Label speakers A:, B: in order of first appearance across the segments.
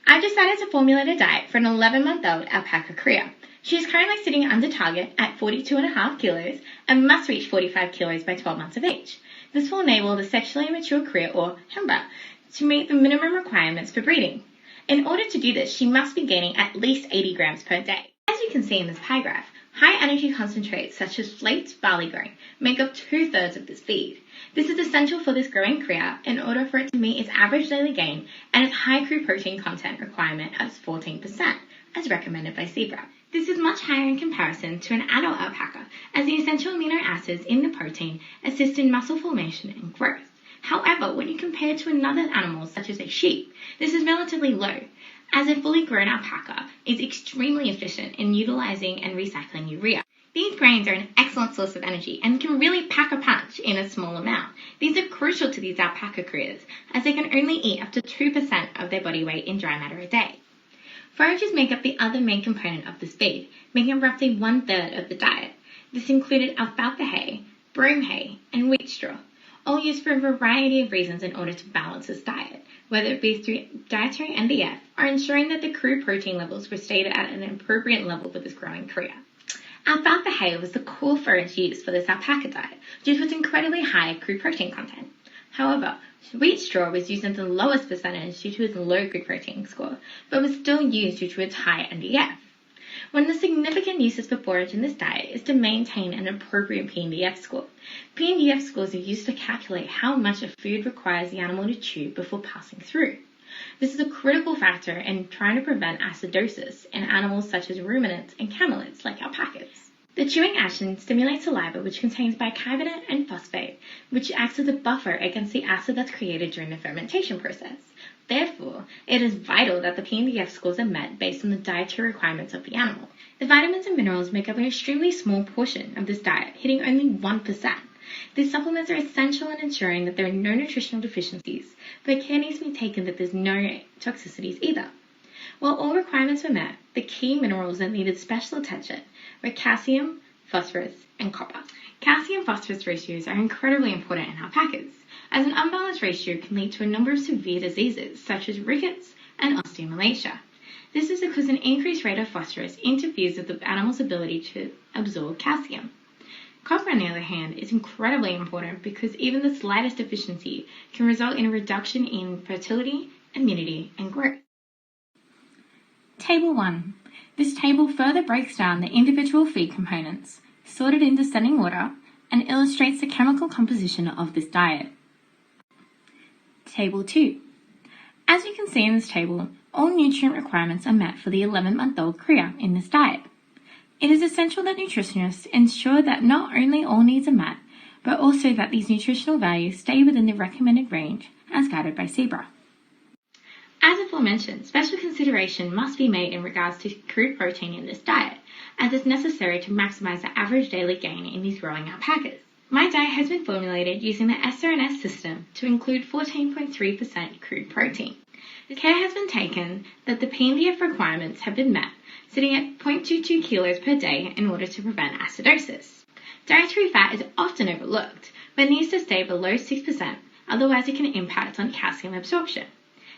A: I've decided to formulate a diet for an 11-month-old alpaca cria. She is currently sitting under target at 42.5 kilos and must reach 45 kilos by 12 months of age. This will enable the sexually mature cria, or hembra, to meet the minimum requirements for breeding. In order to do this, she must be gaining at least 80 grams per day. As you can see in this pie graph, high energy concentrates such as flaked barley grain make up 2/3 of this feed. This is essential for this growing cria in order for it to meet its average daily gain and its high crude protein content requirement as 14%, as recommended by Zebra. This is much higher in comparison to an adult alpaca, as the essential amino acids in the protein assist in muscle formation and growth. However, when you compare it to another animal such as a sheep, this is relatively low, as a fully grown alpaca is extremely efficient in utilizing and recycling urea. These grains are an excellent source of energy and can really pack a punch in a small amount. These are crucial to these alpaca crias, as they can only eat up to 2% of their body weight in dry matter a day. Forages make up the other main component of this feed, making up roughly 1/3 of the diet. This included alfalfa hay, broom hay, and wheat straw, all used for a variety of reasons in order to balance this diet, whether it be through dietary NDF or ensuring that the crude protein levels were stayed at an appropriate level for this growing cria. Alfalfa hay was the core forage used for this alpaca diet due to its incredibly high crude protein content. However, wheat straw was used at the lowest percentage due to its low crude protein score, but was still used due to its high NDF. One of the significant uses for forage in this diet is to maintain an appropriate P&DF score. P&DF scores are used to calculate how much a food requires the animal to chew before passing through. This is a critical factor in trying to prevent acidosis in animals such as ruminants and camelids like alpacas. The chewing action stimulates saliva, which contains bicarbonate and phosphate, which acts as a buffer against the acid that's created during the fermentation process. Therefore, it is vital that the P&DF scores are met based on the dietary requirements of the animal. The vitamins and minerals make up an extremely small portion of this diet, hitting only 1%. These supplements are essential in ensuring that there are no nutritional deficiencies, but care needs to be taken that there's no toxicities either. While all requirements were met, the key minerals that needed special attention were calcium, phosphorus, and copper. Calcium-phosphorus ratios are incredibly important in alpacas, as an unbalanced ratio can lead to a number of severe diseases such as rickets and osteomalacia. This is because an increased rate of phosphorus interferes with the animal's ability to absorb calcium. Copper, on the other hand, is incredibly important because even the slightest deficiency can result in a reduction in fertility, immunity, and growth. Table 1. This table further breaks down the individual feed components, sorted in descending order, and illustrates the chemical composition of this diet. Table 2. As you can see in this table, all nutrient requirements are met for the 11-month-old cria in this diet. It is essential that nutritionists ensure that not only all needs are met, but also that these nutritional values stay within the recommended range as guided by Zebra. As aforementioned, special consideration must be made in regards to crude protein in this diet, as it's necessary to maximize the average daily gain in these growing alpacas. My diet has been formulated using the SRNS system to include 14.3% crude protein. The care has been taken that the P&DF requirements have been met, sitting at 0.22 kilos per day in order to prevent acidosis. Dietary fat is often overlooked, but needs to stay below 6%, otherwise it can impact on calcium absorption.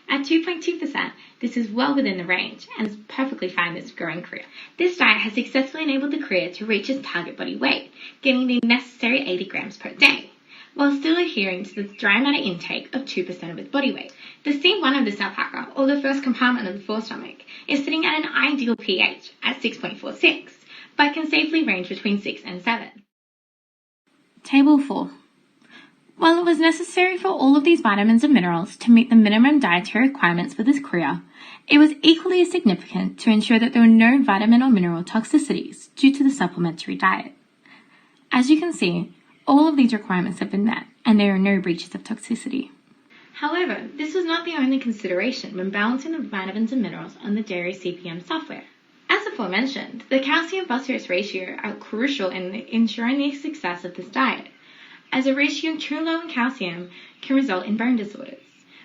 A: At 2.2%, this is well within the range and is perfectly fine with this growing cria. This diet has successfully enabled the cria to reach its target body weight, getting the necessary 80 grams per day, while still adhering to the dry matter intake of 2% of its body weight. The C1 of this alpaca, or the first compartment of the forestomach, is sitting at an ideal pH at 6.46, but can safely range between 6 and 7. Table 4. While it was necessary for all of these vitamins and minerals to meet the minimum dietary requirements for this cria, it was equally as significant to ensure that there were no vitamin or mineral toxicities due to the supplementary diet. As you can see, all of these requirements have been met, and there are no breaches of toxicity. However, this was not the only consideration when balancing the vitamins and minerals on the dairy CPM software. As aforementioned, the calcium-phosphorus ratio are crucial in ensuring the success of this diet, as a ratio too low in calcium can result in bone disorders.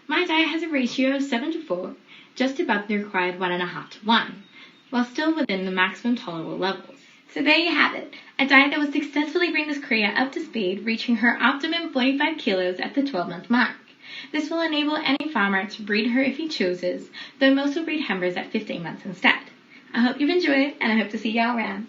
A: My diet has a ratio of 7:4, just above the required 1.5:1, while still within the maximum tolerable levels. So there you have it, a diet that will successfully bring this cria up to speed, reaching her optimum 45 kilos at the 12-month mark. This will enable any farmer to breed her if he chooses, though most will breed Hembras at 15 months instead. I hope you've enjoyed, and I hope to see y'all around.